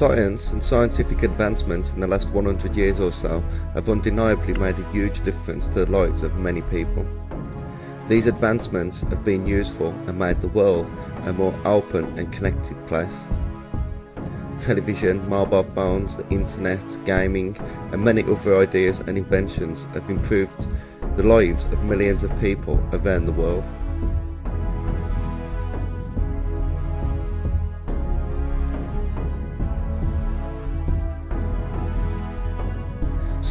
Science and scientific advancements in the last 100 years or so have undeniably made a huge difference to the lives of many people. These advancements have been useful and made the world a more open and connected place. Television, mobile phones, the internet, gaming and many other ideas and inventions have improved the lives of millions of people around the world.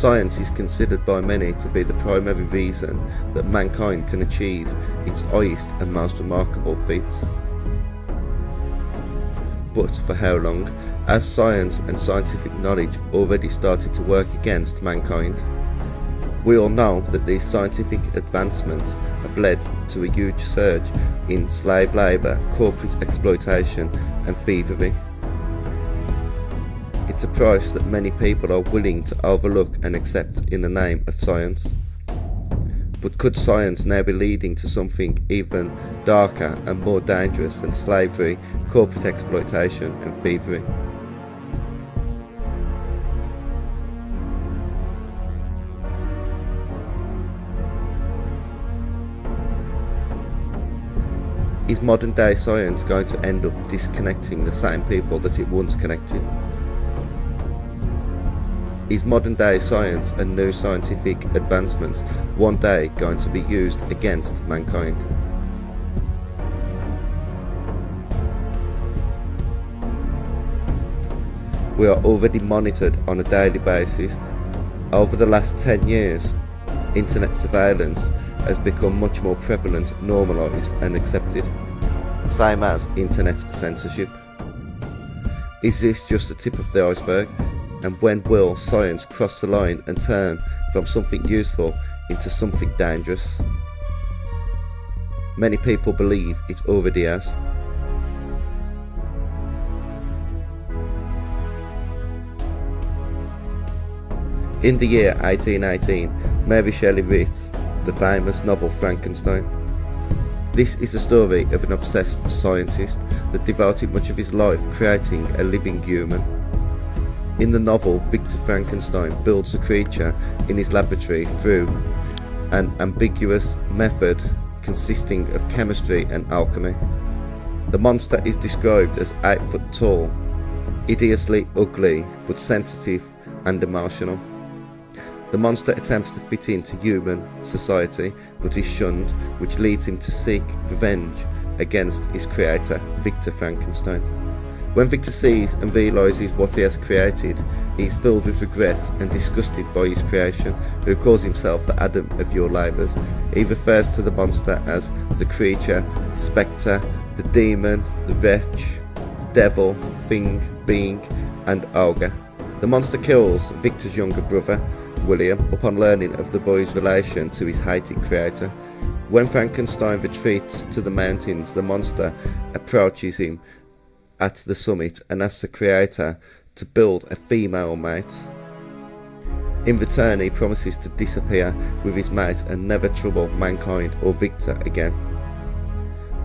Science is considered by many to be the primary reason that mankind can achieve its highest and most remarkable feats. But for how long? As science and scientific knowledge already started to work against mankind? We all know that these scientific advancements have led to a huge surge in slave labour, corporate exploitation and thievery. It's a price that many people are willing to overlook and accept in the name of science. But could science now be leading to something even darker and more dangerous than slavery, corporate exploitation and thievery? Is modern day science going to end up disconnecting the same people that it once connected? Is modern day science and new scientific advancements one day going to be used against mankind? We are already monitored on a daily basis. Over the last 10 years, internet surveillance has become much more prevalent, normalised and accepted, same as internet censorship. Is this just the tip of the iceberg? And when will science cross the line and turn from something useful into something dangerous? Many people believe it already has. In the year 1818, Mary Shelley wrote the famous novel Frankenstein. This is a story of an obsessed scientist that devoted much of his life creating a living human. In the novel, Victor Frankenstein builds a creature in his laboratory through an ambiguous method consisting of chemistry and alchemy. The monster is described as 8 foot tall, hideously ugly but sensitive and emotional. The monster attempts to fit into human society but is shunned, which leads him to seek revenge against his creator, Victor Frankenstein. When Victor sees and realises what he has created, he is filled with regret and disgusted by his creation, who calls himself the Adam of your labours. He refers to the monster as the creature, the spectre, the demon, the wretch, the devil, thing, being and ogre. The monster kills Victor's younger brother, William, upon learning of the boy's relation to his hated creator. When Frankenstein retreats to the mountains, the monster approaches him at the summit and asks the creator to build a female mate. In return, he promises to disappear with his mate and never trouble mankind or Victor again.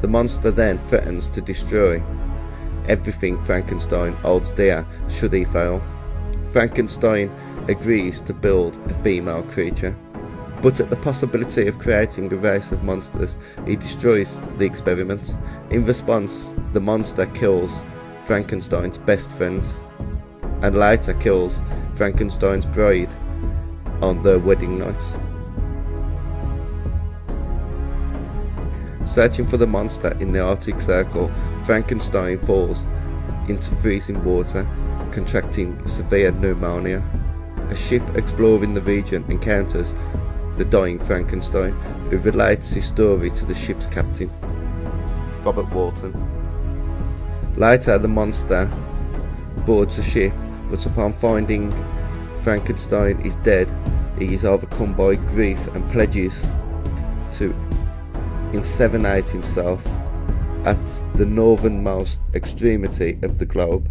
The monster then threatens to destroy everything Frankenstein holds dear should he fail. Frankenstein agrees to build a female creature, but at the possibility of creating a race of monsters, he destroys the experiment. In response, the monster kills Frankenstein's best friend and later kills Frankenstein's bride on their wedding night. Searching for the monster in the Arctic Circle, Frankenstein falls into freezing water, contracting severe pneumonia. A ship exploring the region encounters the dying Frankenstein, who relates his story to the ship's captain, Robert Walton. Later, the monster boards the ship, but upon finding Frankenstein is dead, he is overcome by grief and pledges to inseminate himself at the northernmost extremity of the globe.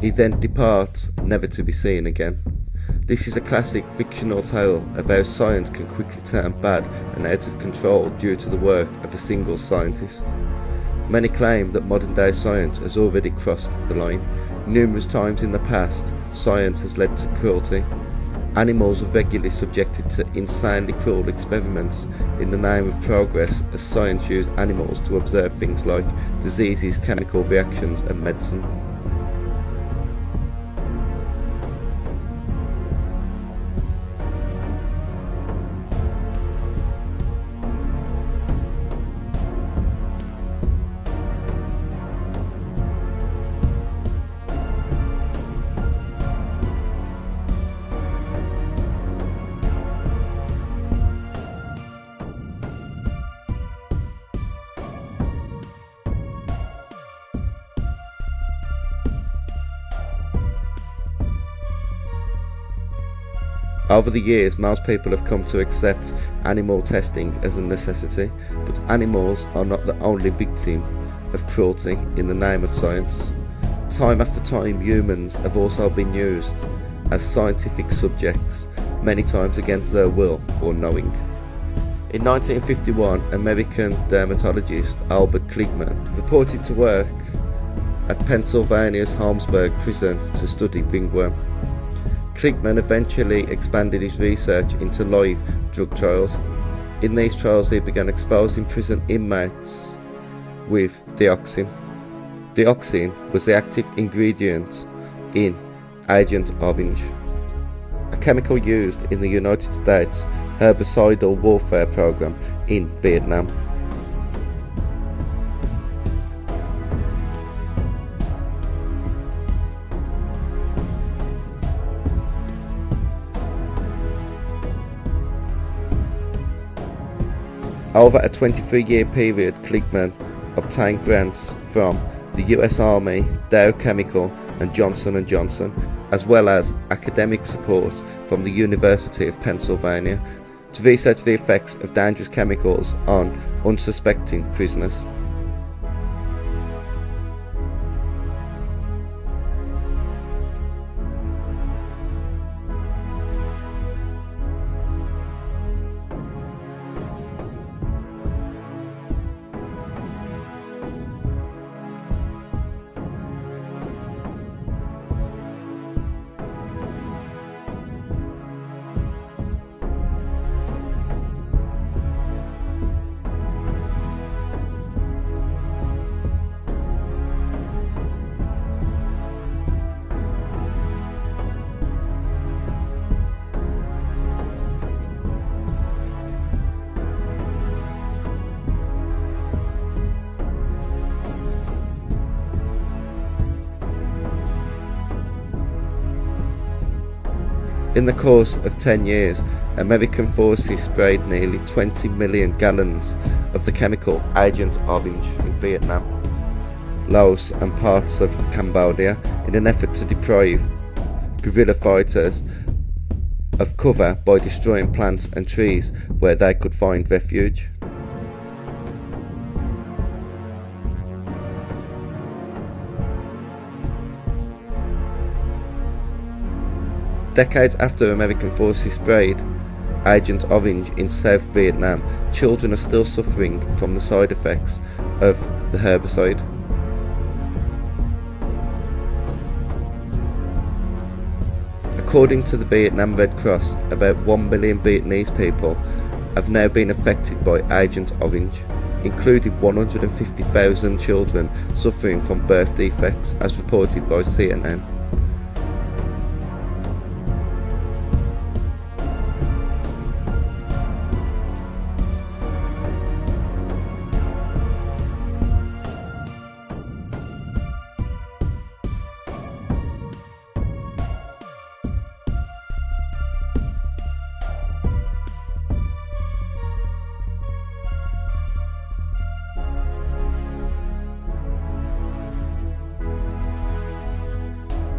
He then departs, never to be seen again. This is a classic fictional tale of how science can quickly turn bad and out of control due to the work of a single scientist. Many claim that modern day science has already crossed the line, Numerous times in the past, science has led to cruelty. Animals are regularly subjected to insanely cruel experiments in the name of progress, as science used animals to observe things like diseases, chemical reactions and medicine. Over the years, most people have come to accept animal testing as a necessity, but animals are not the only victim of cruelty in the name of science. Time after time, humans have also been used as scientific subjects, many times against their will or knowing. In 1951, American dermatologist Albert Kligman reported to work at Pennsylvania's Holmesburg prison to study ringworm. Kligman eventually expanded his research into live drug trials. In these trials, he began exposing prison inmates with dioxin. Dioxin was the active ingredient in Agent Orange, a chemical used in the United States herbicidal warfare program in Vietnam. Over a 23-year period, Kligman obtained grants from the US Army, Dow Chemical and Johnson & Johnson, as well as academic support from the University of Pennsylvania to research the effects of dangerous chemicals on unsuspecting prisoners. In the course of 10 years, American forces sprayed nearly 20 million gallons of the chemical Agent Orange in Vietnam, Laos and parts of Cambodia in an effort to deprive guerrilla fighters of cover by destroying plants and trees where they could find refuge. Decades after American forces sprayed Agent Orange in South Vietnam, children are still suffering from the side effects of the herbicide. According to the Vietnam Red Cross, about 1 million Vietnamese people have now been affected by Agent Orange, including 150,000 children suffering from birth defects, as reported by CNN.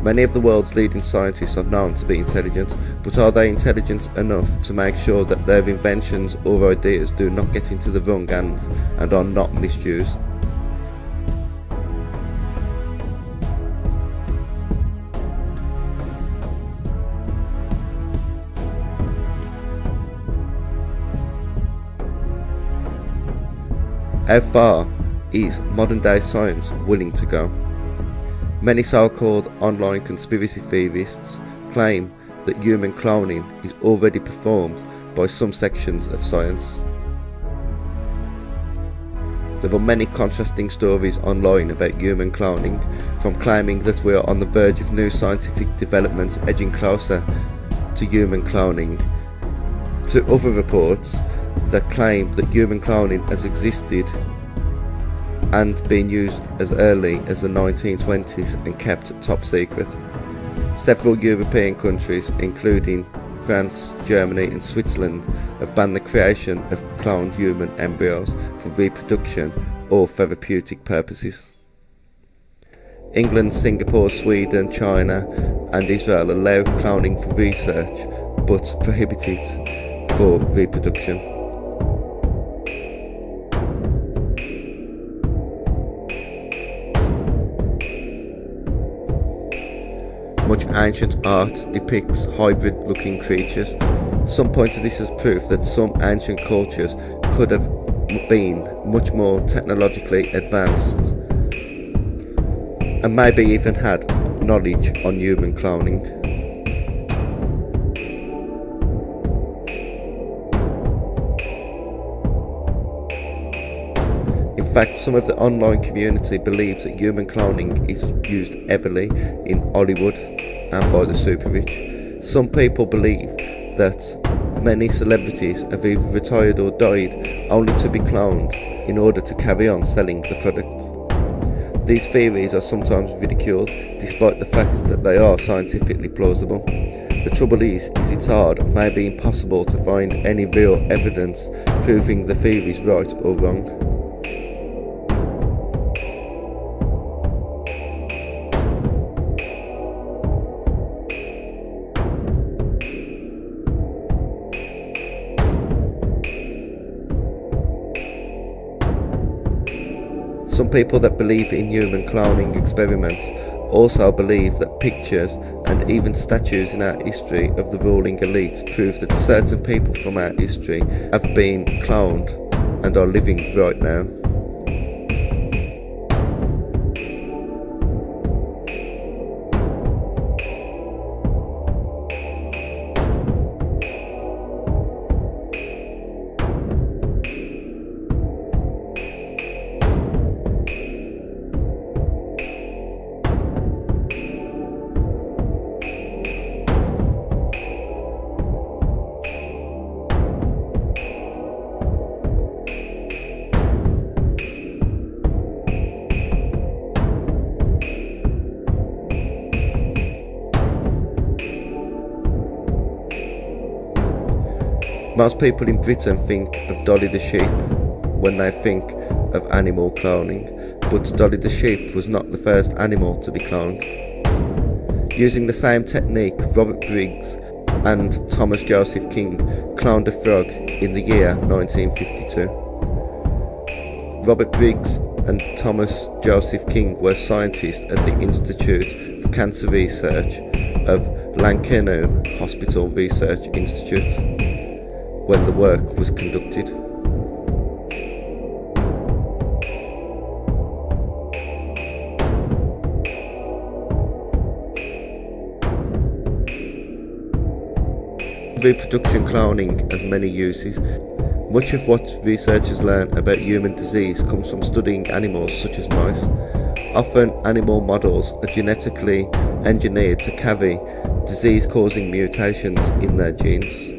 Many of the world's leading scientists are known to be intelligent, but are they intelligent enough to make sure that their inventions or ideas do not get into the wrong hands and are not misused? How far is modern day science willing to go? Many so-called online conspiracy theorists claim that human cloning is already performed by some sections of science. There are many contrasting stories online about human cloning, from claiming that we are on the verge of new scientific developments edging closer to human cloning, to other reports that claim that human cloning has existed and been used as early as the 1920s and kept top secret. Several European countries, including France, Germany and Switzerland, have banned the creation of cloned human embryos for reproduction or therapeutic purposes. England, Singapore, Sweden, China and Israel allow cloning for research but prohibit it for reproduction. Much ancient art depicts hybrid-looking creatures. Some point to this as proof that some ancient cultures could have been much more technologically advanced and maybe even had knowledge on human cloning. In fact, some of the online community believes that human cloning is used heavily in Hollywood and by the super rich. Some people believe that many celebrities have either retired or died only to be cloned in order to carry on selling the product. These theories are sometimes ridiculed, despite the fact that they are scientifically plausible. The trouble is it's hard and maybe impossible to find any real evidence proving the theories right or wrong. Some people that believe in human cloning experiments also believe that pictures and even statues in our history of the ruling elite prove that certain people from our history have been cloned and are living right now. Most people in Britain think of Dolly the sheep when they think of animal cloning, but Dolly the sheep was not the first animal to be cloned. Using the same technique, Robert Briggs and Thomas Joseph King cloned a frog in the year 1952. Robert Briggs and Thomas Joseph King were scientists at the Institute for Cancer Research of Lankenau Hospital Research Institute when the work was conducted. Reproduction cloning has many uses. Much of what researchers learn about human disease comes from studying animals such as mice. Often animal models are genetically engineered to carry disease-causing mutations in their genes.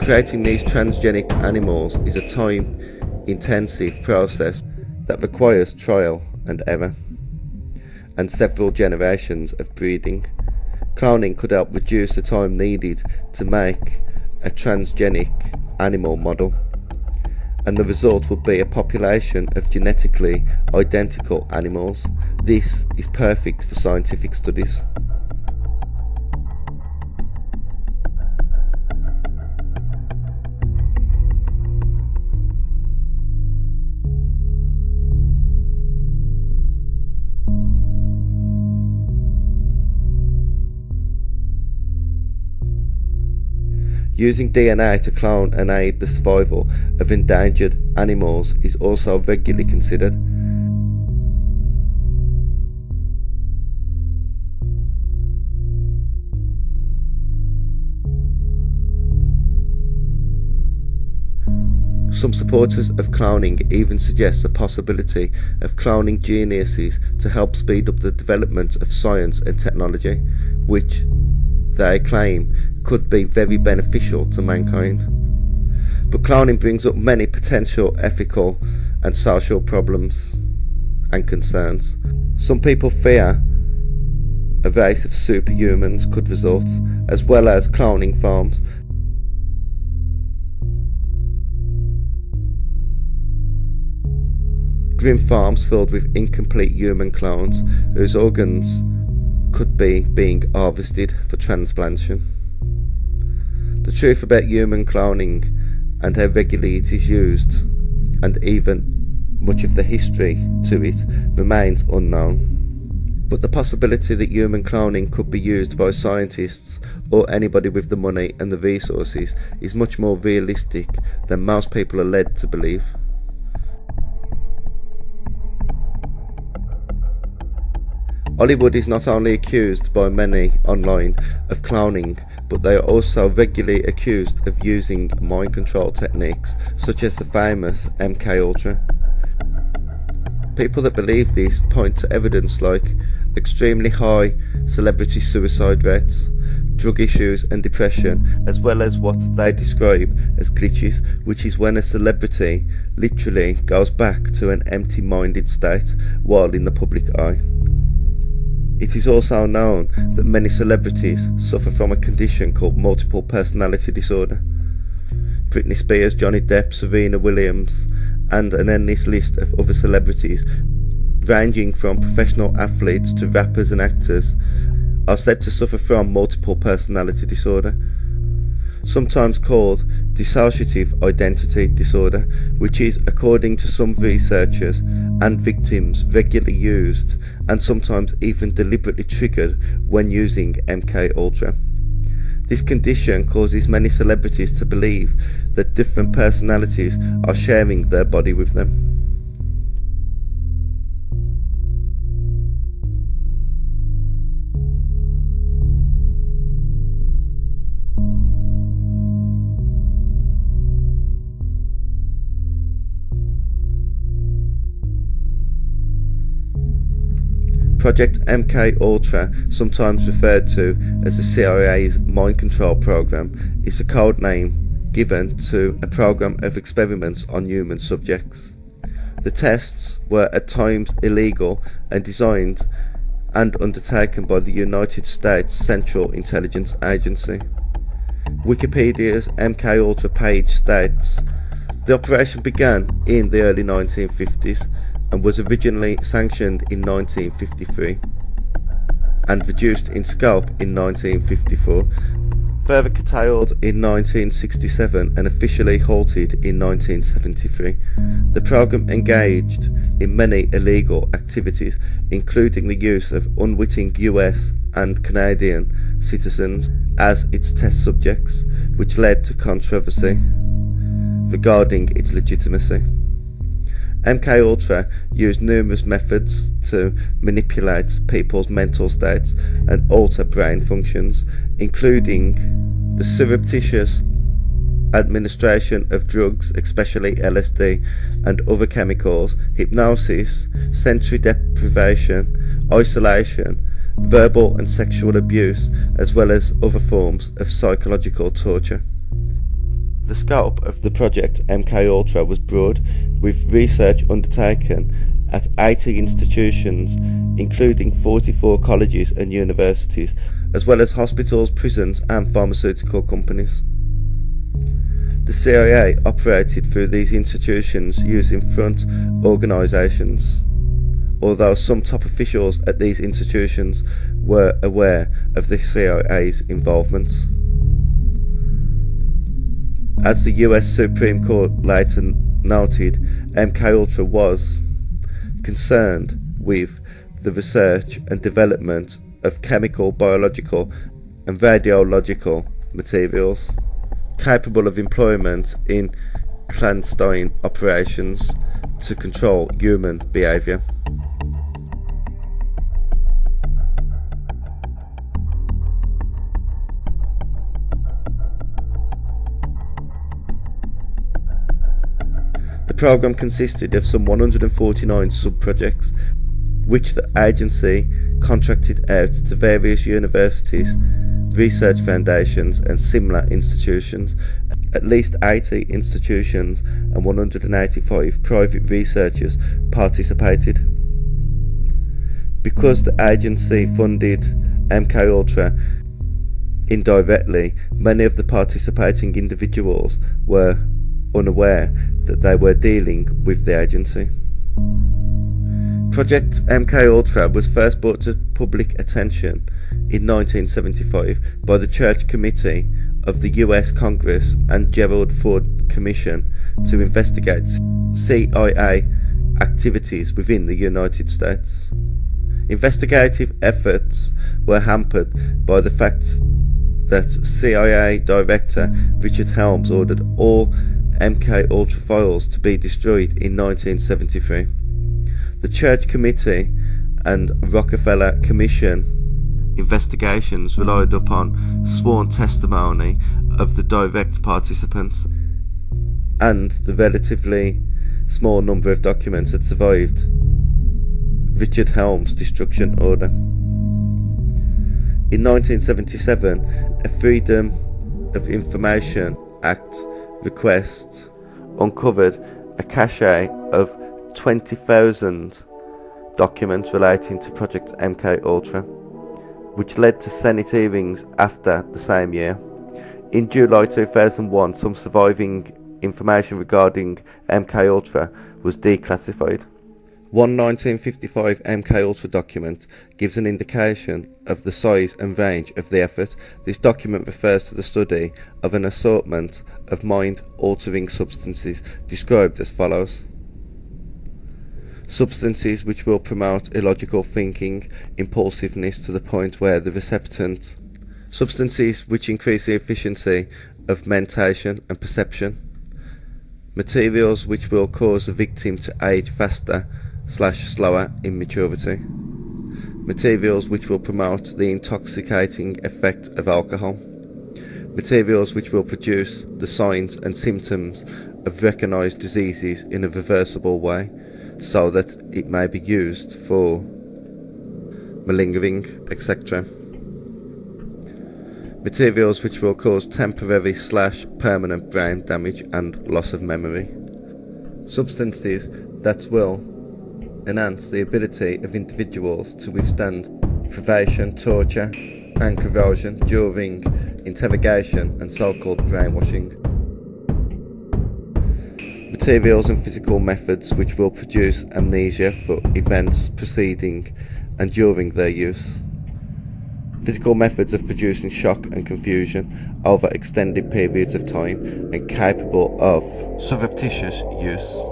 Creating these transgenic animals is a time-intensive process that requires trial and error, and several generations of breeding. Cloning could help reduce the time needed to make a transgenic animal model, and the result would be a population of genetically identical animals. This is perfect for scientific studies. Using DNA to clone and aid the survival of endangered animals is also regularly considered. Some supporters of cloning even suggest the possibility of cloning geniuses to help speed up the development of science and technology, which they claim could be very beneficial to mankind. But cloning brings up many potential ethical and social problems and concerns. Some people fear a race of superhumans could result, as well as cloning farms. Grim farms filled with incomplete human clones whose organs could be being harvested for transplantation. The truth about human cloning and how regularly it is used, and even much of the history to it, remains unknown. But the possibility that human cloning could be used by scientists or anybody with the money and the resources is much more realistic than most people are led to believe. Hollywood is not only accused by many online of cloning, but they are also regularly accused of using mind control techniques such as the famous MKUltra. People that believe this point to evidence like extremely high celebrity suicide rates, drug issues and depression, as well as what they describe as glitches, which is when a celebrity literally goes back to an empty-minded state while in the public eye. It is also known that many celebrities suffer from a condition called multiple personality disorder. Britney Spears, Johnny Depp, Serena Williams, and an endless list of other celebrities, ranging from professional athletes to rappers and actors, are said to suffer from multiple personality disorder, sometimes called dissociative identity disorder, which is, according to some researchers and victims, regularly used and sometimes even deliberately triggered when using MKUltra. This condition causes many celebrities to believe that different personalities are sharing their body with them. Project MKUltra, sometimes referred to as the CIA's mind control program, is a code name given to a program of experiments on human subjects. The tests were at times illegal and designed and undertaken by the United States Central Intelligence Agency. Wikipedia's MKUltra page states, the operation began in the early 1950s and was originally sanctioned in 1953 and reduced in scope in 1954, further curtailed in 1967 and officially halted in 1973. The program engaged in many illegal activities, including the use of unwitting US and Canadian citizens as its test subjects, which led to controversy regarding its legitimacy. MKUltra used numerous methods to manipulate people's mental states and alter brain functions, including the surreptitious administration of drugs, especially LSD and other chemicals, hypnosis, sensory deprivation, isolation, verbal and sexual abuse, as well as other forms of psychological torture. The scope of the project MKUltra was broad, with research undertaken at 80 institutions, including 44 colleges and universities, as well as hospitals, prisons and pharmaceutical companies. The CIA operated through these institutions using front organisations, although some top officials at these institutions were aware of the CIA's involvement. As the US Supreme Court later noted, MKUltra was concerned with the research and development of chemical, biological and radiological materials capable of employment in clandestine operations to control human behaviour. program consisted of some 149 sub-projects, which the agency contracted out to various universities, research foundations and similar institutions. At least 80 institutions and 185 private researchers participated. Because the agency funded MKUltra indirectly, many of the participating individuals were unaware that they were dealing with the agency. Project MKUltra was first brought to public attention in 1975 by the Church Committee of the US Congress and Gerald Ford Commission to investigate CIA activities within the United States. Investigative efforts were hampered by the fact that CIA Director Richard Helms ordered all MKUltra files to be destroyed in 1973. The Church Committee and Rockefeller Commission investigations relied upon sworn testimony of the direct participants, and the relatively small number of documents had survived Richard Helms' destruction order. In 1977, a Freedom of Information Act request uncovered a cache of 20,000 documents relating to Project MKUltra, which led to Senate hearings after the same year. In July 2001, some surviving information regarding MKUltra was declassified. One 1955 MKUltra document gives an indication of the size and range of the effort. This document refers to the study of an assortment of mind-altering substances described as follows: substances which will promote illogical thinking, impulsiveness to the point where the receptant, substances which increase the efficiency of mentation and perception, materials which will cause the victim to age faster/slower in maturity, materials which will promote the intoxicating effect of alcohol, materials which will produce the signs and symptoms of recognized diseases in a reversible way, so that it may be used for malingering, etc. Materials which will cause temporary/permanent brain damage and loss of memory. Substances that will enhance the ability of individuals to withstand privation, torture, and corrosion during interrogation and so-called brainwashing. Materials and physical methods which will produce amnesia for events preceding and during their use. Physical methods of producing shock and confusion over extended periods of time and capable of surreptitious use.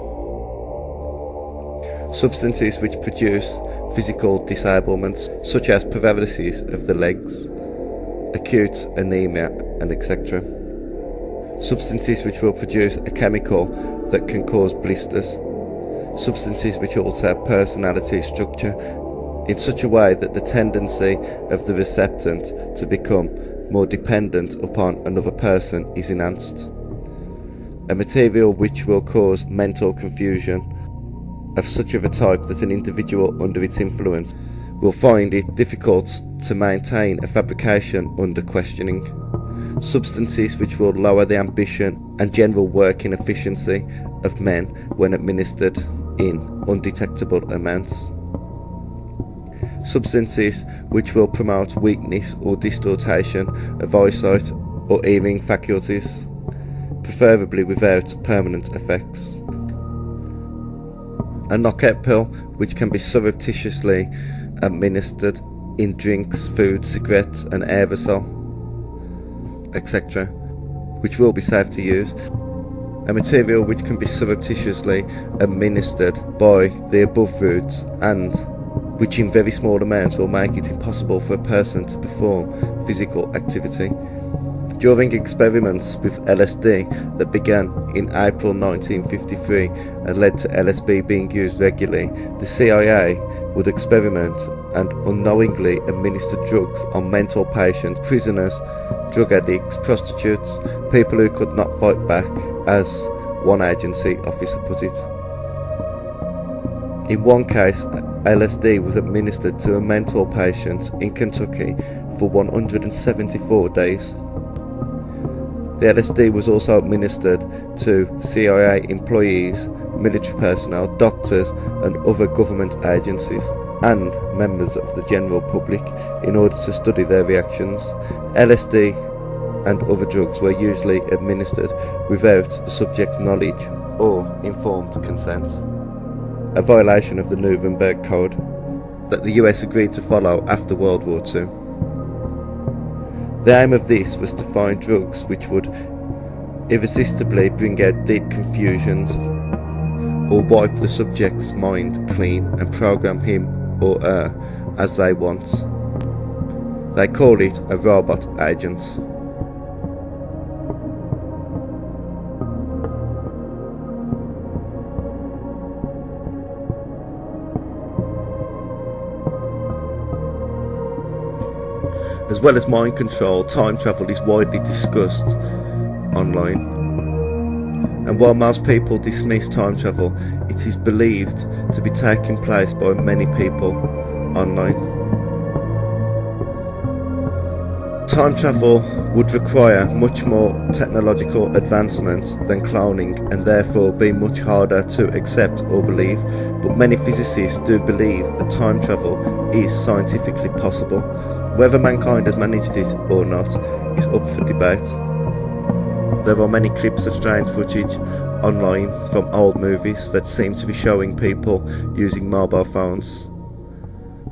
Substances which produce physical disablements such as paralysis of the legs, acute anemia, and etc. Substances which will produce a chemical that can cause blisters. Substances which alter personality structure in such a way that the tendency of the receptant to become more dependent upon another person is enhanced. A material which will cause mental confusion of such of a type that an individual under its influence will find it difficult to maintain a fabrication under questioning. Substances which will lower the ambition and general working efficiency of men when administered in undetectable amounts. Substances which will promote weakness or distortion of eyesight or hearing faculties, preferably without permanent effects. A knockout pill which can be surreptitiously administered in drinks, food, cigarettes and aerosol, etc., which will be safe to use. A material which can be surreptitiously administered by the above routes and which in very small amounts will make it impossible for a person to perform physical activity. During experiments with LSD that began in April 1953 and led to LSD being used regularly, the CIA would experiment and unknowingly administer drugs on mental patients, prisoners, drug addicts, prostitutes, people who could not fight back, as one agency officer put it. In one case, LSD was administered to a mental patient in Kentucky for 174 days. The LSD was also administered to CIA employees, military personnel, doctors and other government agencies, and members of the general public in order to study their reactions. LSD and other drugs were usually administered without the subject's knowledge or informed consent, a violation of the Nuremberg Code that the US agreed to follow after World War II. The aim of this was to find drugs which would irresistibly bring out deep confusions or wipe the subject's mind clean and program him or her as they want. They call it a robot agent. As well as mind control, time travel is widely discussed online. And while most people dismiss time travel, it is believed to be taking place by many people online. Time travel would require much more technological advancement than cloning and therefore be much harder to accept or believe, but many physicists do believe that time travel is scientifically possible. Whether mankind has managed it or not is up for debate. There are many clips of strange footage online from old movies that seem to be showing people using mobile phones.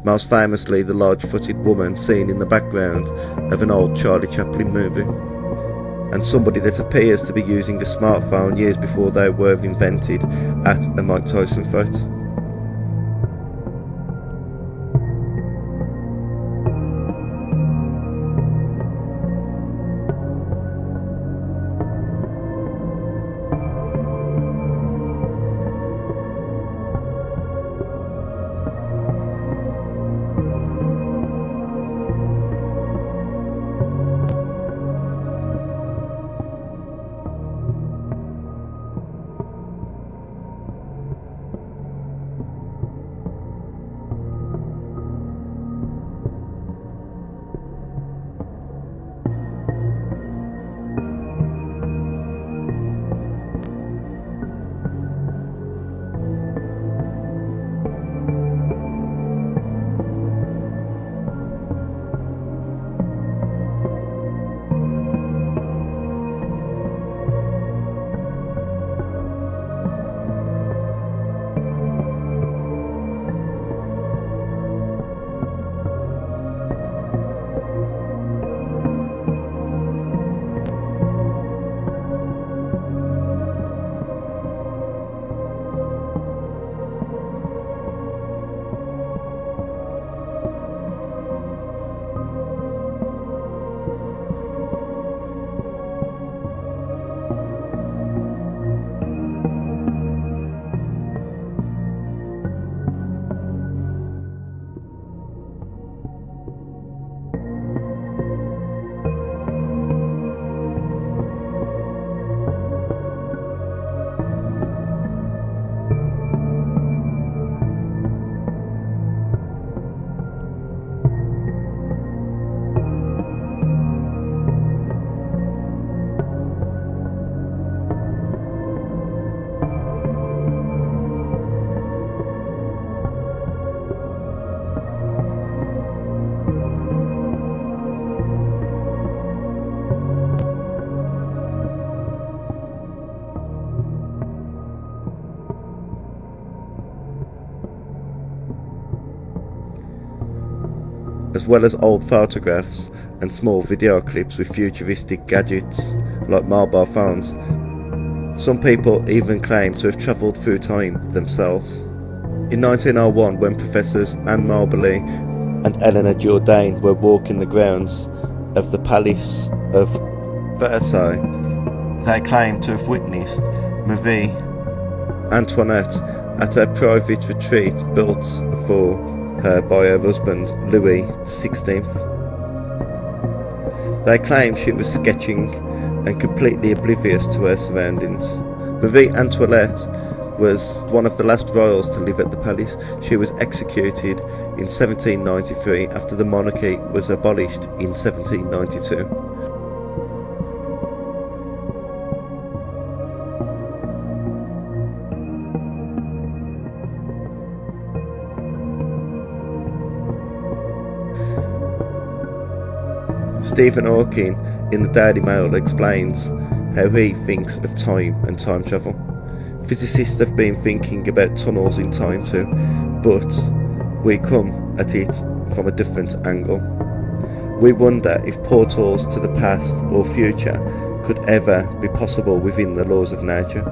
Most famously, the large-footed woman seen in the background of an old Charlie Chaplin movie, and somebody that appears to be using a smartphone years before they were invented at a Mike Tyson fight. as well as old photographs and small video clips with futuristic gadgets like mobile phones. Some people even claim to have travelled through time themselves. In 1901, when Professors Anne Moberly and Eleanor Jourdain were walking the grounds of the Palace of Versailles, they claimed to have witnessed Marie Antoinette at a private retreat built for her by her husband Louis XVI. They claimed she was sketching and completely oblivious to her surroundings, Marie Antoinette was one of the last royals to live at the palace. She was executed in 1793 after the monarchy was abolished in 1792. Stephen Hawking in the Daily Mail explains how he thinks of time and time travel. Physicists have been thinking about tunnels in time too, but we come at it from a different angle. We wonder if portals to the past or future could ever be possible within the laws of nature.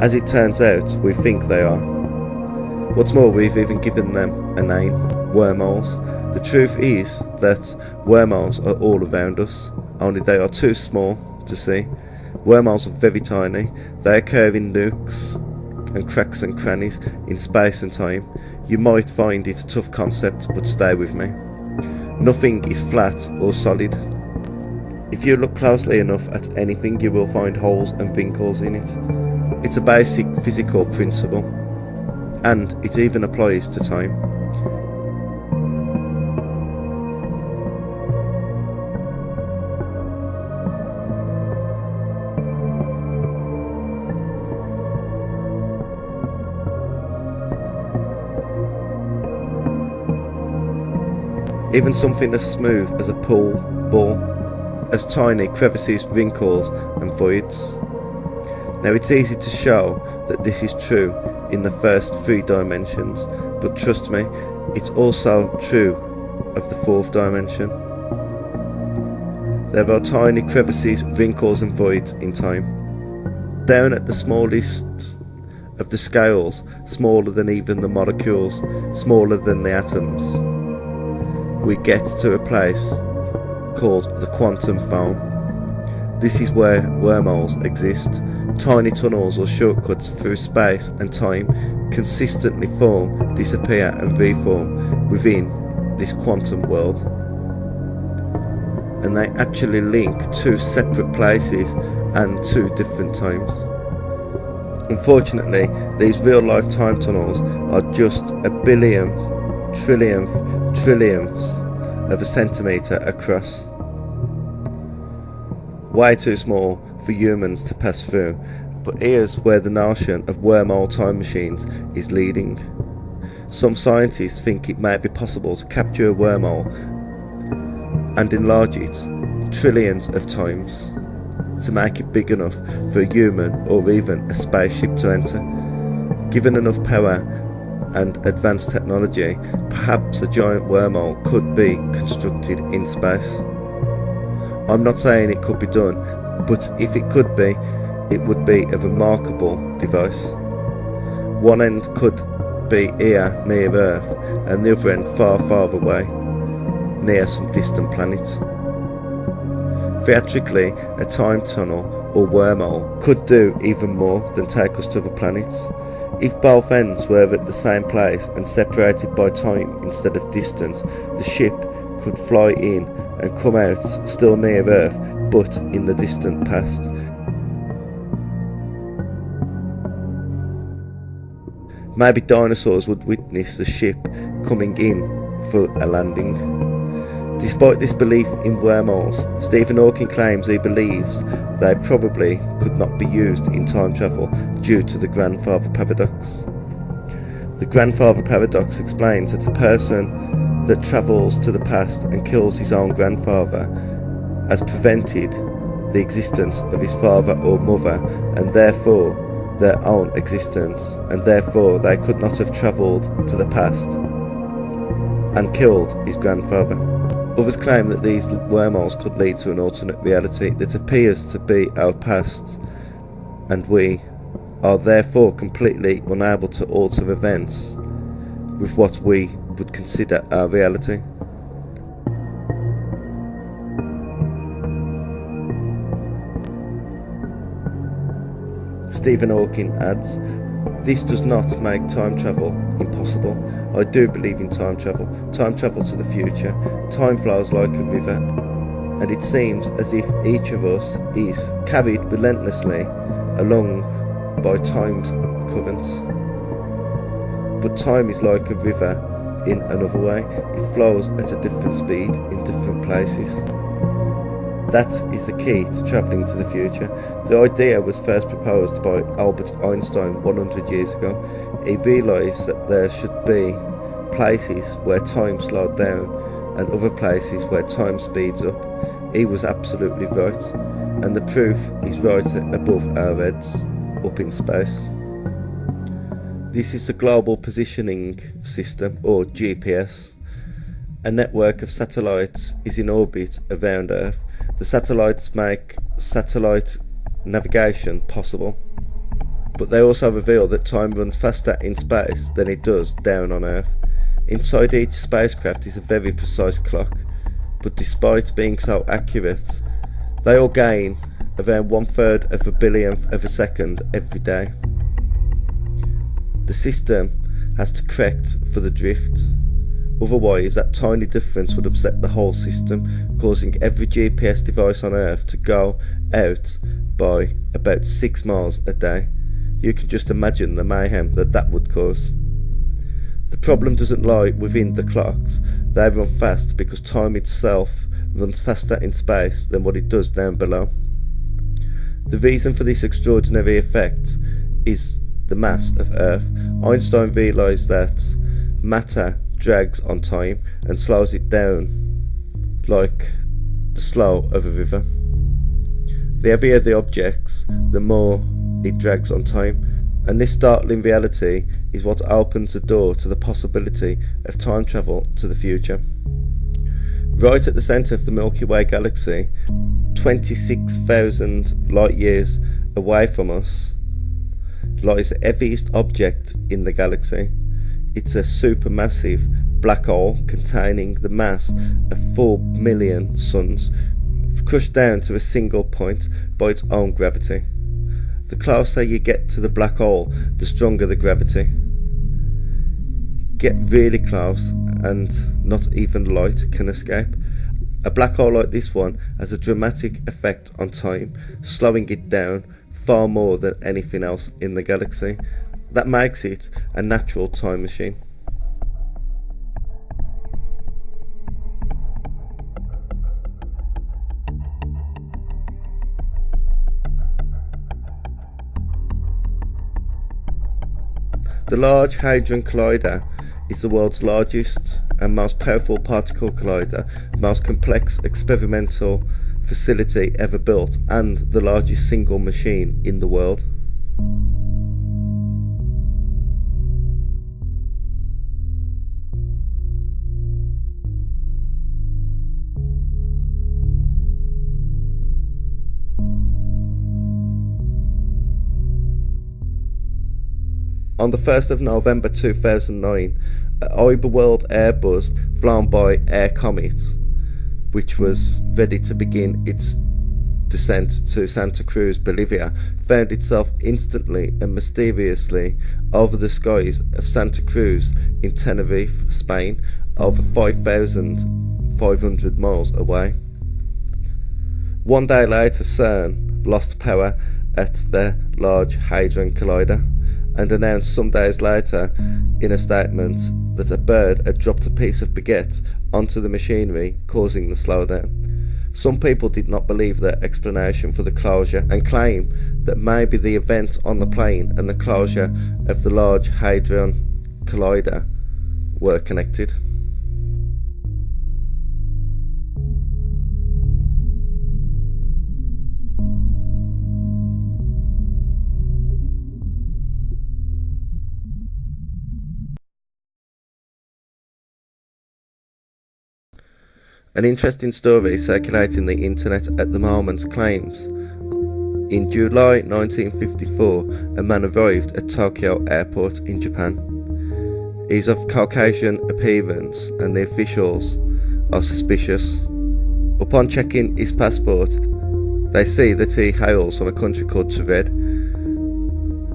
As it turns out, we think they are. What's more, we've even given them a name: wormholes. The truth is that wormholes are all around us, only they are too small to see. Wormholes are very tiny. They occur in nooks and cracks and crannies in space and time. You might find it a tough concept, but stay with me. Nothing is flat or solid. If you look closely enough at anything, you will find holes and wrinkles in it. It's a basic physical principle, and it even applies to time. Even something as smooth as a pool ball has tiny crevices, wrinkles and voids. Now it's easy to show that this is true in the first 3 dimensions, but trust me, it's also true of the 4th dimension. There are tiny crevices, wrinkles and voids in time. Down at the smallest of the scales, smaller than even the molecules, smaller than the atoms, we get to a place called the quantum foam. This is where wormholes exist. Tiny tunnels or shortcuts through space and time consistently form, disappear and reform within this quantum world. And they actually link 2 separate places and 2 different times. Unfortunately, these real-life time tunnels are just a billionth, trillionths of a centimetre across. Way too small for humans to pass through, but here's where the notion of wormhole time machines is leading. Some scientists think it might be possible to capture a wormhole and enlarge it trillions of times to make it big enough for a human or even a spaceship to enter. Given enough power and advanced technology, perhaps a giant wormhole could be constructed in space. I'm not saying it could be done, but if it could be, it would be a remarkable device. One end could be here near Earth, and the other end far, far away, near some distant planet. Theatrically, a time tunnel or wormhole could do even more than take us to other planets. If both ends were at the same place and separated by time instead of distance, the ship could fly in and come out still near Earth, but in the distant past. Maybe dinosaurs would witness the ship coming in for a landing. Despite this belief in wormholes, Stephen Hawking claims he believes they probably could not be used in time travel due to the grandfather paradox. The grandfather paradox explains that a person that travels to the past and kills his own grandfather has prevented the existence of his father or mother, and therefore their own existence, and therefore they could not have travelled to the past and killed his grandfather. Others claim that these wormholes could lead to an alternate reality that appears to be our past, and we are therefore completely unable to alter events with what we would consider our reality. Stephen Hawking adds, "This does not make time travel impossible. I do believe in time travel to the future. Time flows like a river, and it seems as if each of us is carried relentlessly along by time's currents. But time is like a river in another way. It flows at a different speed in different places. That is the key to travelling to the future. The idea was first proposed by Albert Einstein 100 years ago. He realised that there should be places where time slowed down and other places where time speeds up. He was absolutely right, and the proof is right above our heads, up in space. This is the Global Positioning System, or GPS. A network of satellites is in orbit around Earth. The satellites make satellite navigation possible, but they also reveal that time runs faster in space than it does down on Earth. Inside each spacecraft is a very precise clock, but despite being so accurate, they all gain around 1/3 of a billionth of a second every day. The system has to correct for the drift. Otherwise, that tiny difference would upset the whole system, causing every GPS device on Earth to go out by about 6 miles a day. You can just imagine the mayhem that would cause. The problem doesn't lie within the clocks. They run fast because time itself runs faster in space than what it does down below. The reason for this extraordinary effect is the mass of Earth. Einstein realised that matter drags on time and slows it down like the slow of a river. The heavier the objects, the more it drags on time, and this startling reality is what opens the door to the possibility of time travel to the future. Right at the centre of the Milky Way galaxy, 26,000 light years away from us, lies the heaviest object in the galaxy. It's a supermassive black hole containing the mass of 4 million suns, crushed down to a single point by its own gravity. The closer you get to the black hole, the stronger the gravity. Get really close and not even light can escape. A black hole like this one has a dramatic effect on time, slowing it down far more than anything else in the galaxy. That makes it a natural time machine. The Large Hadron Collider is the world's largest and most powerful particle collider, most complex experimental facility ever built, and the largest single machine in the world. On the 1st of November 2009, an Overworld Airbus flown by Air Comet, which was ready to begin its descent to Santa Cruz, Bolivia, found itself instantly and mysteriously over the skies of Santa Cruz in Tenerife, Spain, over 5,500 miles away. One day later, CERN lost power at the Large Hadron Collider and announced some days later in a statement that a bird had dropped a piece of baguette onto the machinery, causing the slowdown. Some people did not believe their explanation for the closure and claim that maybe the event on the plane and the closure of the Large Hadron Collider were connected. An interesting story circulating the internet at the moment claims in July 1954 a man arrived at Tokyo Airport in Japan. He is of Caucasian appearance and the officials are suspicious. Upon checking his passport, they see that he hails from a country called Tibet.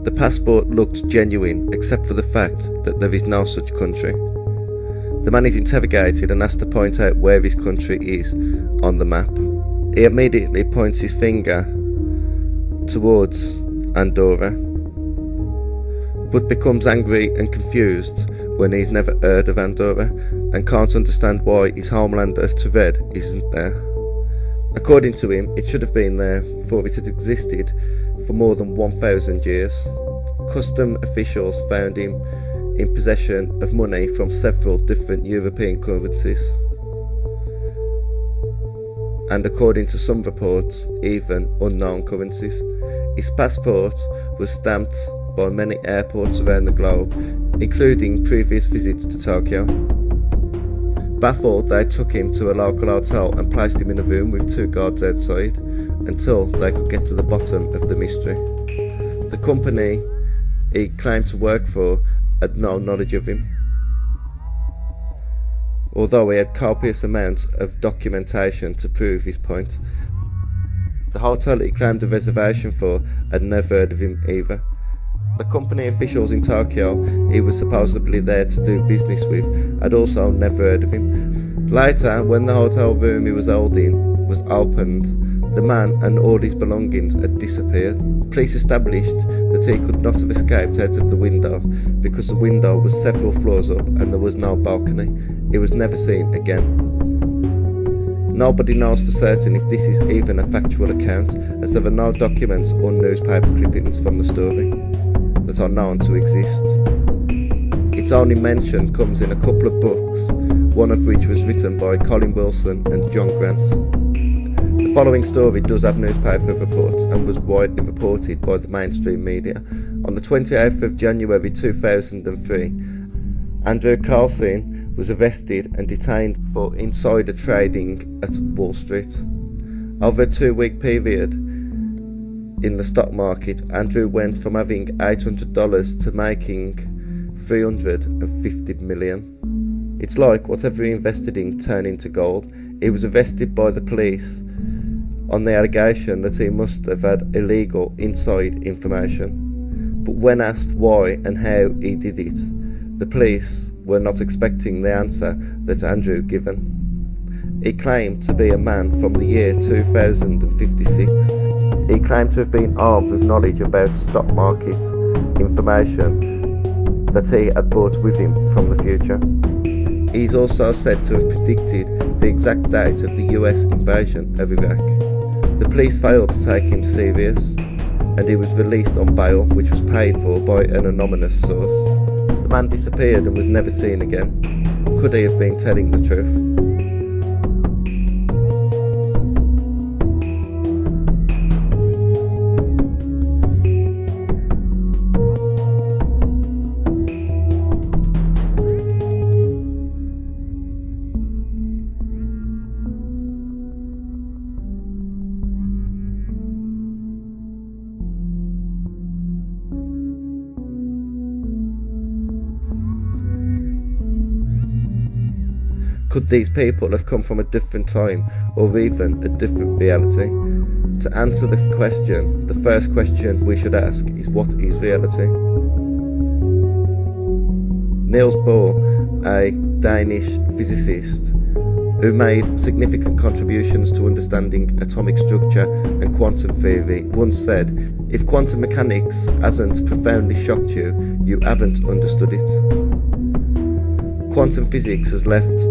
The passport looks genuine except for the fact that there is no such country. The man is interrogated and asked to point out where his country is on the map. He immediately points his finger towards Andorra. but becomes angry and confused when he's never heard of Andorra and can't understand why his homeland of Tvered isn't there. According to him, it should have been there, for it had existed for more than 1,000 years. Custom officials found him in possession of money from several different European currencies, and according to some reports, even unknown currencies. His passport was stamped by many airports around the globe, including previous visits to Tokyo. Baffled, they took him to a local hotel and placed him in a room with 2 guards outside until they could get to the bottom of the mystery. The company he claimed to work for had no knowledge of him, although he had copious amounts of documentation to prove his point. The hotel he claimed a reservation for had never heard of him either. The company officials in Tokyo he was supposedly there to do business with had also never heard of him. Later, when the hotel room he was held in was opened, the man and all his belongings had disappeared. The police established that he could not have escaped out of the window because the window was several floors up and there was no balcony. He was never seen again. Nobody knows for certain if this is even a factual account, as there are no documents or newspaper clippings from the story that are known to exist. Its only mention comes in a couple of books, one of which was written by Colin Wilson and John Grant. The following story does have newspaper reports and was widely reported by the mainstream media. On the 28th of January 2003, Andrew Carlson was arrested and detained for insider trading at Wall Street. Over a 2-week period in the stock market, Andrew went from having $800 to making $350 million. It's like whatever he invested in turned into gold. He was arrested by the police on the allegation that he must have had illegal inside information. But when asked why and how he did it, the police were not expecting the answer that Andrew given. He claimed to be a man from the year 2056. He claimed to have been armed with knowledge about stock market information that he had brought with him from the future. He's also said to have predicted the exact date of the US invasion of Iraq. The police failed to take him serious, and he was released on bail, which was paid for by an anonymous source. The man disappeared and was never seen again. Could he have been telling the truth? Could these people have come from a different time or even a different reality? To answer the question, the first question we should ask is, what is reality? Niels Bohr, a Danish physicist who made significant contributions to understanding atomic structure and quantum theory, once said, "If quantum mechanics hasn't profoundly shocked you, you haven't understood it." Quantum physics has left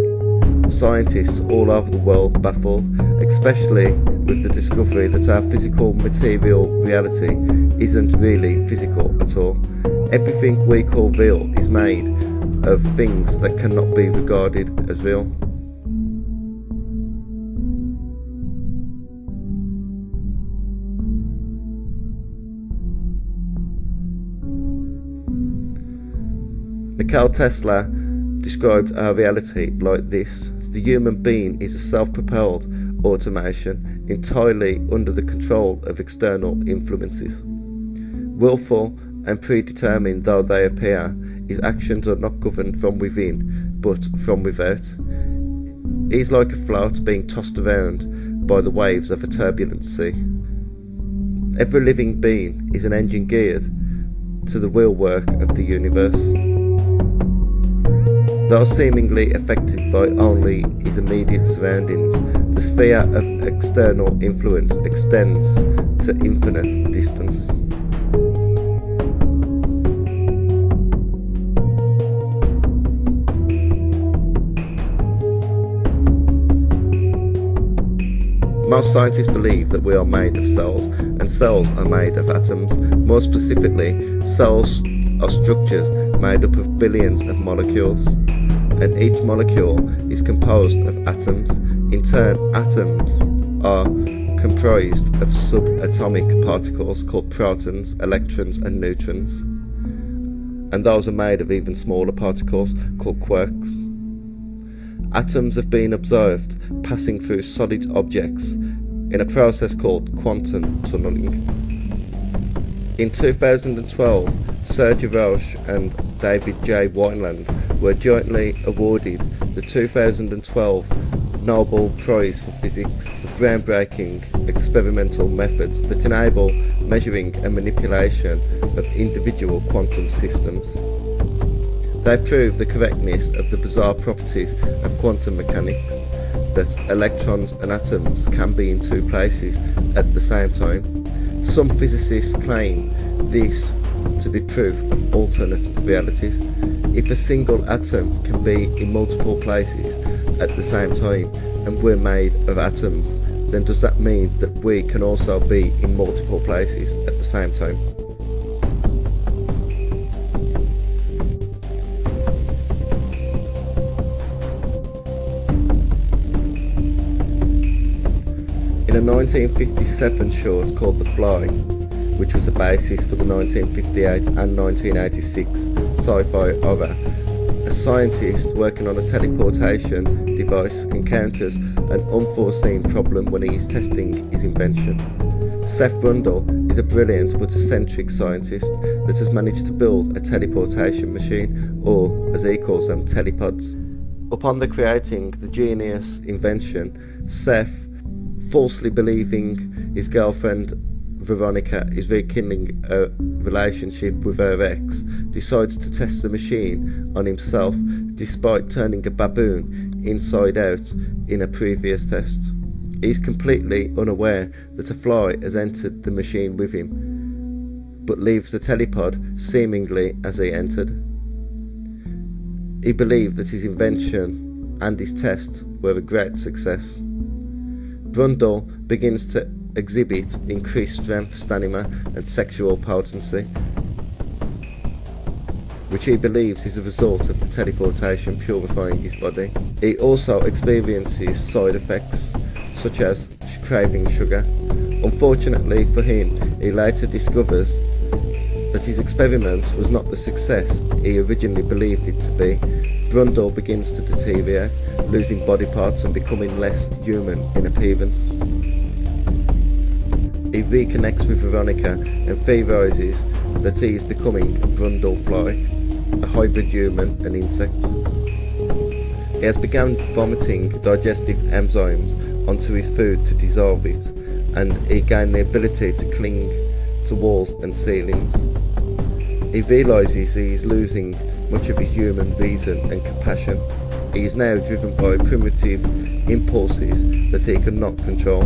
scientists all over the world baffled, especially with the discovery that our physical material reality isn't really physical at all. Everything we call real is made of things that cannot be regarded as real. Nikola Tesla described our reality like this: the human being is a self-propelled automation entirely under the control of external influences. Willful and predetermined though they appear, his actions are not governed from within, but from without. He is like a float being tossed around by the waves of a turbulent sea. Every living being is an engine geared to the wheel work of the universe. Though seemingly affected by only his immediate surroundings, the sphere of external influence extends to infinite distance. Most scientists believe that we are made of cells, and cells are made of atoms. More specifically, cells are structures made up of billions of molecules, and each molecule is composed of atoms. In turn, atoms are comprised of subatomic particles called protons, electrons and neutrons, and those are made of even smaller particles called quarks. Atoms have been observed passing through solid objects in a process called quantum tunneling. In 2012, Serge Roche and David J. Wineland were jointly awarded the 2012 Nobel Prize for Physics for groundbreaking experimental methods that enable measuring and manipulation of individual quantum systems. They prove the correctness of the bizarre properties of quantum mechanics, that electrons and atoms can be in two places at the same time. Some physicists claim this to be proof of alternate realities. If a single atom can be in multiple places at the same time and we're made of atoms, then does that mean that we can also be in multiple places at the same time? In a 1957 short called The Fly, which was the basis for the 1958 and 1986 sci-fi horror, a scientist working on a teleportation device encounters an unforeseen problem when he is testing his invention. Seth Brundle is a brilliant but eccentric scientist that has managed to build a teleportation machine, or as he calls them, telepods. Upon the creating the genius invention, Seth, falsely believing his girlfriend Veronica is rekindling a relationship with her ex, decides to test the machine on himself despite turning a baboon inside out in a previous test. He is completely unaware that a fly has entered the machine with him, but leaves the telepod seemingly as he entered. He believed that his invention and his test were a great success. Brundle begins to exhibit increased strength, stamina and sexual potency, which he believes is a result of the teleportation purifying his body. He also experiences side effects such as craving sugar. Unfortunately for him, he later discovers that his experiment was not the success he originally believed it to be. Brundle begins to deteriorate, losing body parts and becoming less human in appearance. He reconnects with Veronica and theorizes that he is becoming Brundle Fly, a hybrid human and insect. He has begun vomiting digestive enzymes onto his food to dissolve it, and he gained the ability to cling to walls and ceilings. He realizes he is losing much of his human reason and compassion. He is now driven by primitive impulses that he cannot control.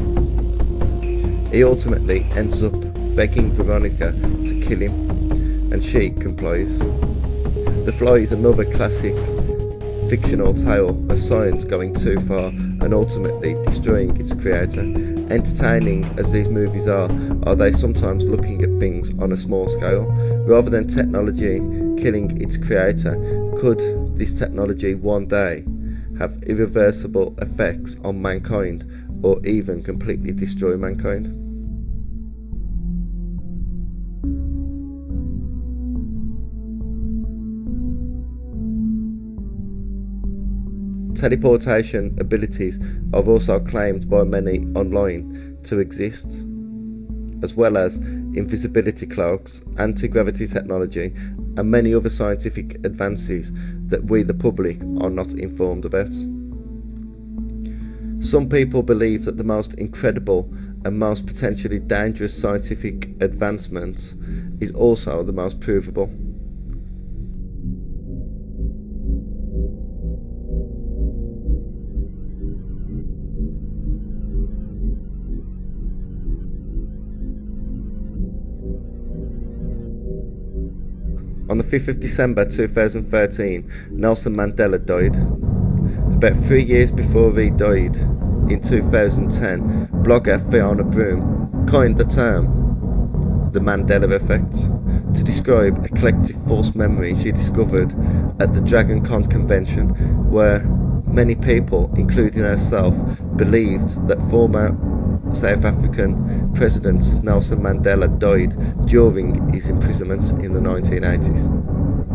He ultimately ends up begging Veronica to kill him, and she complies. The Fly is another classic fictional tale of science going too far and ultimately destroying its creator. Entertaining as these movies are they sometimes looking at things on a small scale? Rather than technology killing its creator, could this technology one day have irreversible effects on mankind, or even completely destroy mankind? Teleportation abilities are also claimed by many online to exist, as well as invisibility cloaks, anti-gravity technology, and many other scientific advances that we the public are not informed about. Some people believe that the most incredible and most potentially dangerous scientific advancement is also the most provable. On the 5th of December 2013, Nelson Mandela died. About 3 years before he died, in 2010, blogger Fiona Broome coined the term the Mandela Effect to describe a collective false memory she discovered at the Dragon Con convention, where many people, including herself, believed that former South African President Nelson Mandela died during his imprisonment in the 1980s.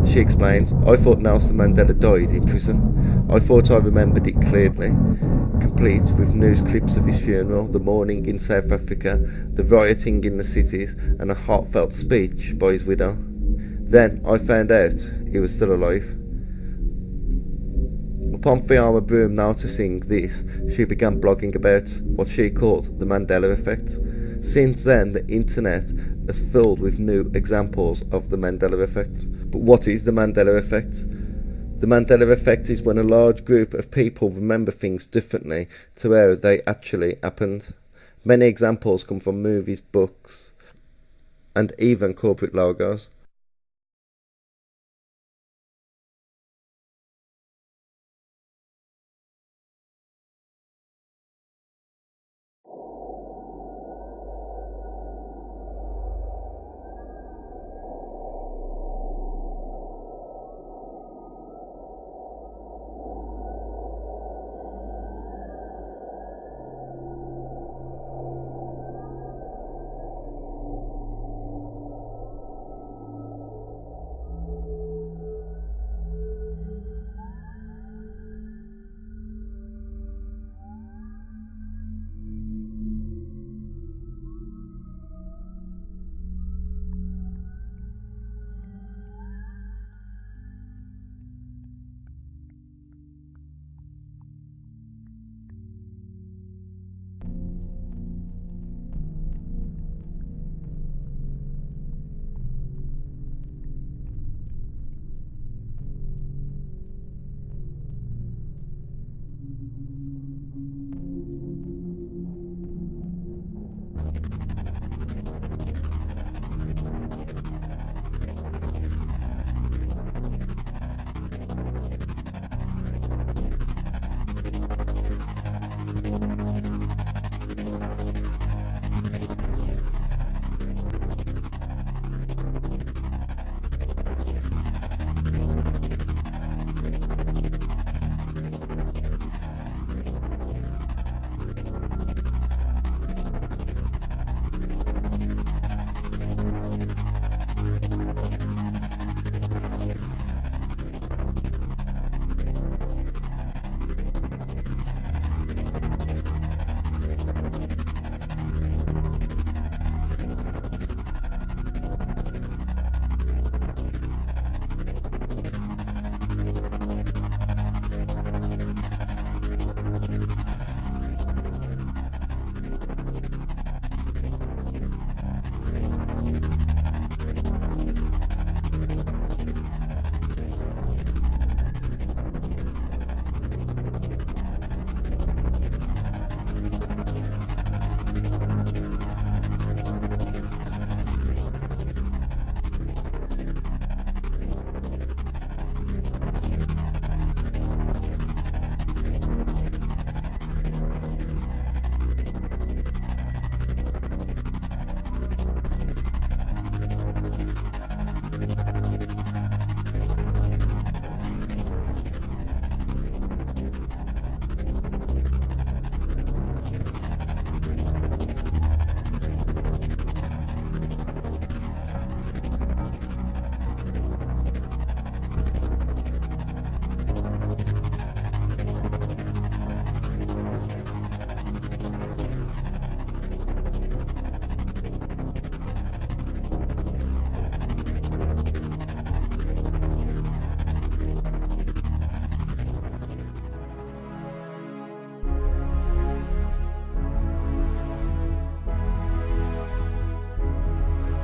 She explains, "I thought Nelson Mandela died in prison. I thought I remembered it clearly, complete with news clips of his funeral, the mourning in South Africa, the rioting in the cities, and a heartfelt speech by his widow. Then I found out he was still alive." Upon Fiona Broome noticing this, she began blogging about what she called the Mandela Effect. Since then, the internet is filled with new examples of the Mandela Effect. But what is the Mandela Effect? The Mandela Effect is when a large group of people remember things differently to how they actually happened. Many examples come from movies, books, and even corporate logos.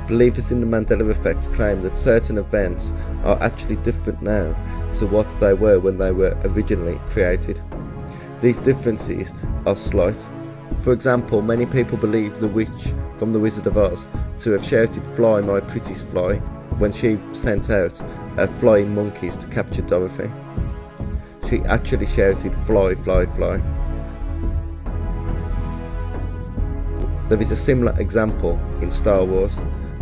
Believers in the Mandela Effect claim that certain events are actually different now to what they were when they were originally created. These differences are slight. For example, many people believe the witch from The Wizard of Oz to have shouted "Fly, my prettiest fly" when she sent out her flying monkeys to capture Dorothy. She actually shouted "Fly, fly, fly." There is a similar example in Star Wars.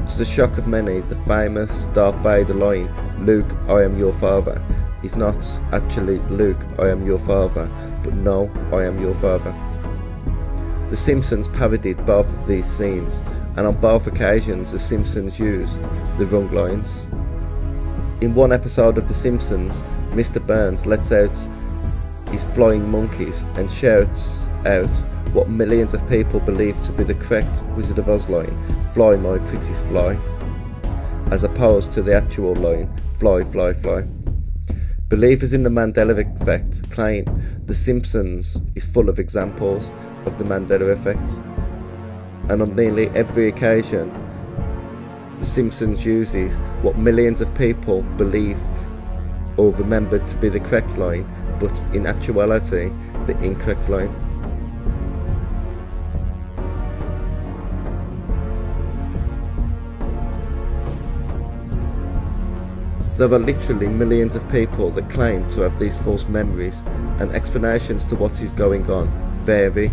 To the shock of many, the famous Darth Vader line, "Luke, I am your father," is not actually "Luke, I am your father," but "No, I am your father." The Simpsons parodied both of these scenes, and on both occasions the Simpsons used the wrong lines. In one episode of The Simpsons, Mr. Burns lets out his flying monkeys and shouts out what millions of people believe to be the correct Wizard of Oz line, "Fly my pretties fly," as opposed to the actual line, "Fly, fly, fly." Believers in the Mandela effect claim The Simpsons is full of examples of the Mandela effect, and on nearly every occasion The Simpsons uses what millions of people believe or remember to be the correct line, but in actuality the incorrect line. There are literally millions of people that claim to have these false memories, and explanations to what is going on vary,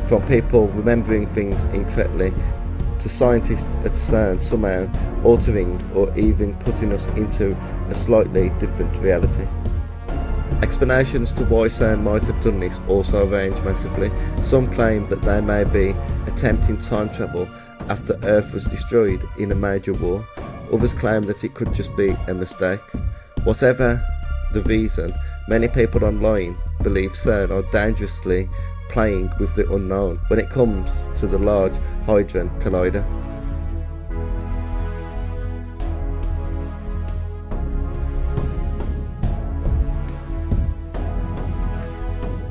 from people remembering things incorrectly to scientists at CERN somehow altering or even putting us into a slightly different reality. Explanations to why CERN might have done this also range massively. Some claim that they may be attempting time travel after Earth was destroyed in a major war. Others claim that it could just be a mistake. Whatever the reason, many people online believe CERN are dangerously playing with the unknown when it comes to the Large Hadron Collider.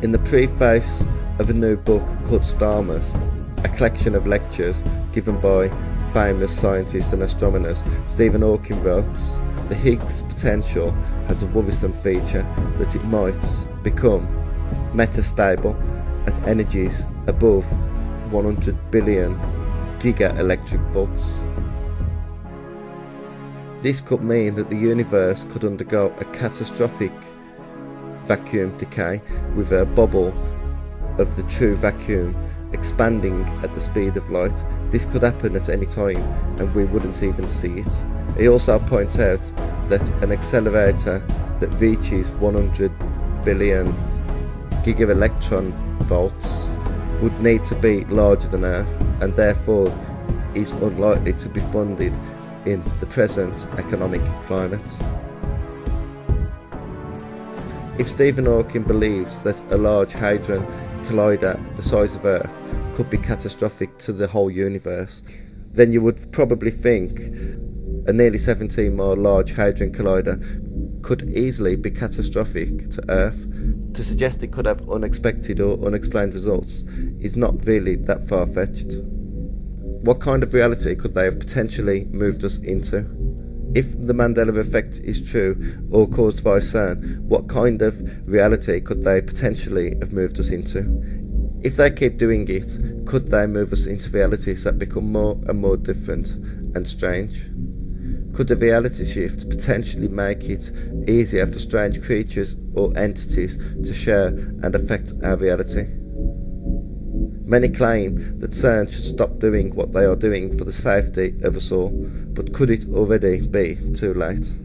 In the preface of a new book called Stars, a collection of lectures given by famous scientists and astronomers, Stephen Hawking wrote, "The Higgs potential has a worrisome feature that it might become metastable at energies above 100 billion giga-electric volts. This could mean that the universe could undergo a catastrophic vacuum decay, with a bubble of the true vacuum expanding at the speed of light. This could happen at any time and we wouldn't even see it." He also points out that an accelerator that reaches 100 billion gigaelectron volts would need to be larger than Earth, and therefore is unlikely to be funded in the present economic climate. If Stephen Hawking believes that a large hadron collider the size of Earth could be catastrophic to the whole universe, then you would probably think a nearly 17 mile large hadron collider could easily be catastrophic to Earth. To suggest it could have unexpected or unexplained results is not really that far-fetched. What kind of reality could they have potentially moved us into? If the Mandela effect is true or caused by CERN, what kind of reality could they potentially have moved us into? If they keep doing it, could they move us into realities that become more and more different and strange? Could the reality shift potentially make it easier for strange creatures or entities to share and affect our reality? Many claim that CERN should stop doing what they are doing for the safety of us all, but could it already be too late?